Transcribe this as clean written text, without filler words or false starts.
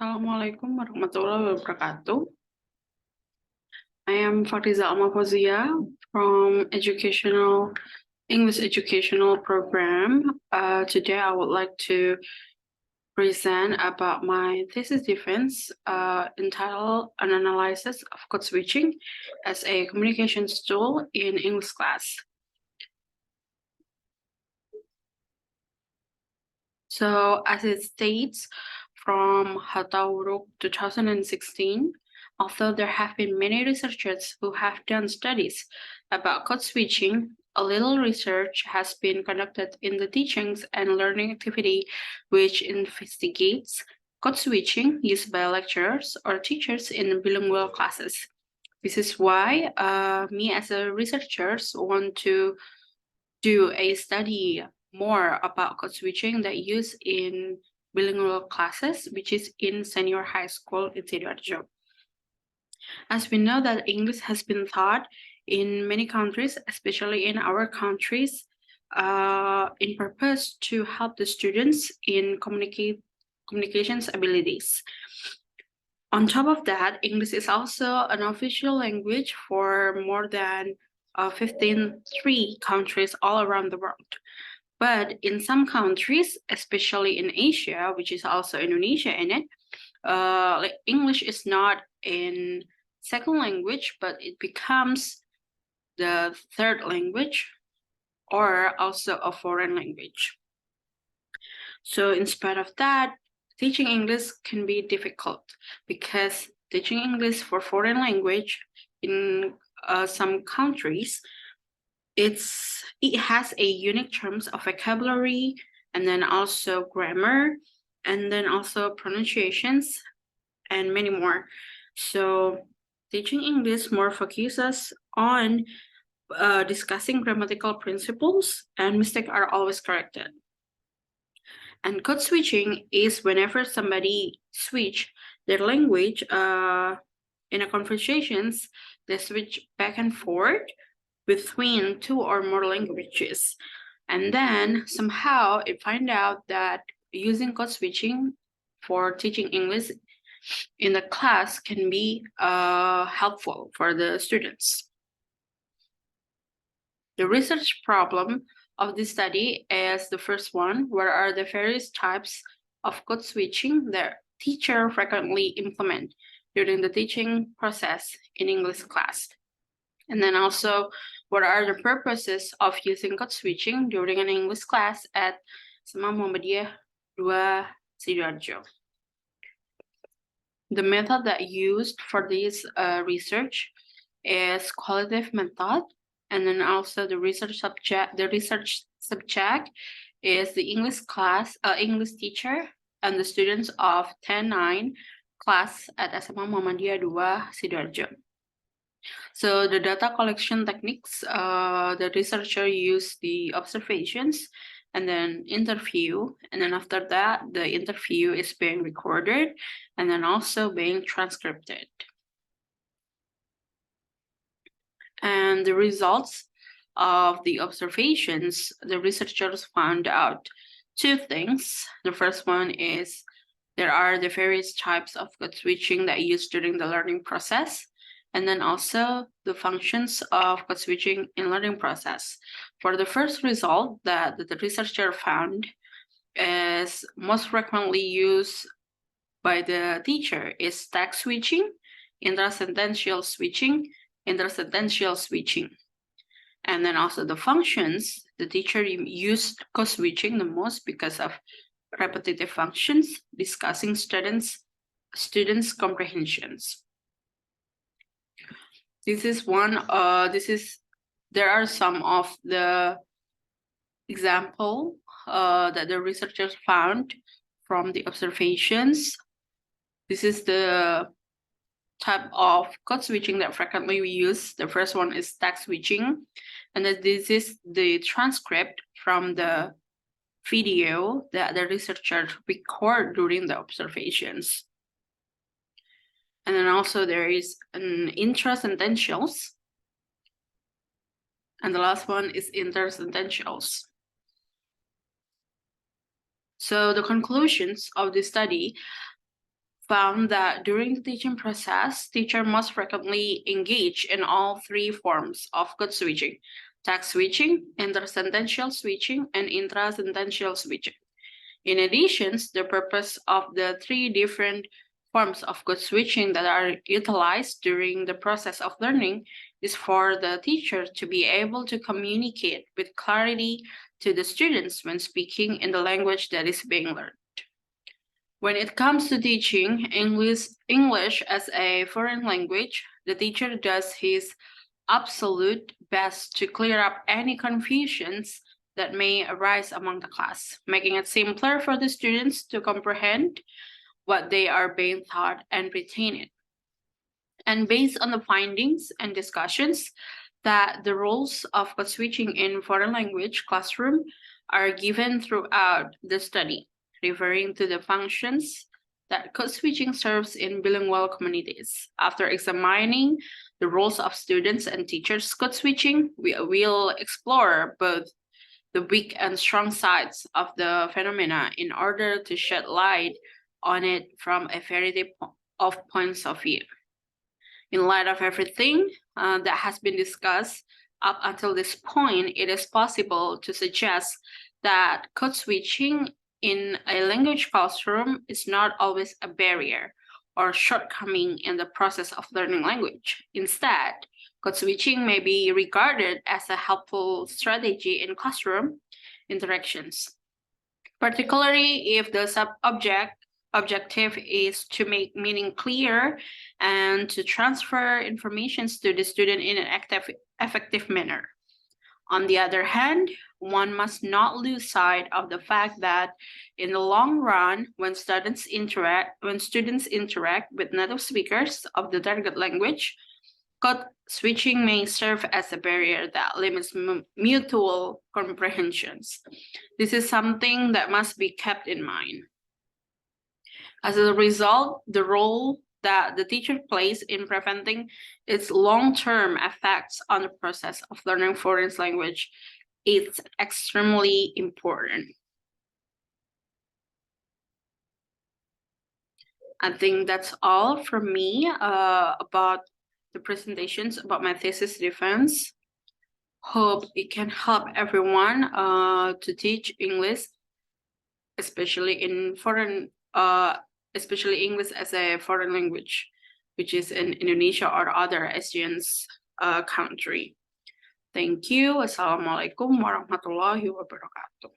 Assalamualaikum warahmatullahi wabarakatuh. I am Fariza Almafozia from English Educational Program. Today I would like to present about my thesis defense entitled An Analysis of Code Switching as a Communications Tool in English Class. So as it states from Hatauruk 2016, although there have been many researchers who have done studies about code switching, a little research has been conducted in the teachings and learning activity which investigates code switching used by lecturers or teachers in bilingual classes. This is why me as a researcher want to do a study more about code switching that used in bilingual classes, which is in senior high school in Sidoarjo. As we know that English has been taught in many countries, especially in our countries, in purpose to help the students in communications abilities. On top of that, English is also an official language for more than 15 countries all around the world. But in some countries, especially in Asia, which is also Indonesia in it, like English is not in second language, but it becomes the third language or also a foreign language. So in spite of that, teaching English can be difficult because teaching English for foreign language in some countries, it has a unique terms of vocabulary and then also grammar and then also pronunciations and many more. So teaching English more focuses on discussing grammatical principles, and mistakes are always corrected. And code switching is whenever somebody switch their language in a conversations, they switch back and forth between two or more languages. And then somehow it find out that using code switching for teaching English in the class can be helpful for the students. The research problem of this study is the first one: what are the various types of code switching that teacher frequently implement during the teaching process in English class? And then also, what are the purposes of using code switching during an English class at SMA Muhammadiyah 2 Sidoarjo? The method that used for this research is qualitative method, and then also the research subject. The research subject is the English class, English teacher, and the students of 10-9 class at SMA Muhammadiyah 2 Sidoarjo. So the data collection techniques, the researcher used the observations and then interview, and then after that, the interview is being recorded and then also being transcribed. And the results of the observations, the researchers found out two things. The first one is there are the various types of code switching that are used during the learning process, and then also the functions of code switching in learning process. For the first result that the researcher found is most frequently used by the teacher is tag switching, intrasentential switching, intersentential switching. And then also the functions, the teacher used code switching the most because of repetitive functions, discussing students' comprehensions. There are some of the example that the researchers found from the observations. This is the type of code switching that frequently we use. The first one is tag switching, and this is the transcript from the video that the researcher record during the observations. And then also there is an intrasententials, and the last one is intersententials. So the conclusions of the study found that during the teaching process, teachers must frequently engage in all three forms of code switching: text switching, intersentential switching, and intrasentential switching. In addition, the purpose of the three different forms of code switching that are utilized during the process of learning is for the teacher to be able to communicate with clarity to the students when speaking in the language that is being learned. When it comes to teaching English as a foreign language, the teacher does his absolute best to clear up any confusions that may arise among the class, making it simpler for the students to comprehend what they are being taught and retain it. And based on the findings and discussions that the roles of code switching in foreign language classroom are given throughout the study, referring to the functions that code switching serves in bilingual communities. After examining the roles of students and teachers code switching, we will explore both the weak and strong sides of the phenomena in order to shed light on it from a variety of points of view. In light of everything that has been discussed up until this point, it is possible to suggest that code switching in a language classroom is not always a barrier or shortcoming in the process of learning language. Instead, code switching may be regarded as a helpful strategy in classroom interactions, particularly if the objective is to make meaning clear and to transfer information to the student in an effective manner. On the other hand, one must not lose sight of the fact that in the long run, when students interact with native speakers of the target language, code switching may serve as a barrier that limits mutual comprehensions. This is something that must be kept in mind. As a result, the role that the teacher plays in preventing its long-term effects on the process of learning foreign language is extremely important. I think that's all from me about the presentations about my thesis defense. Hope it can help everyone to teach English, especially English as a foreign language, which is in Indonesia or other Asian country. Thank you. Wassalamualaikum warahmatullahi wabarakatuh.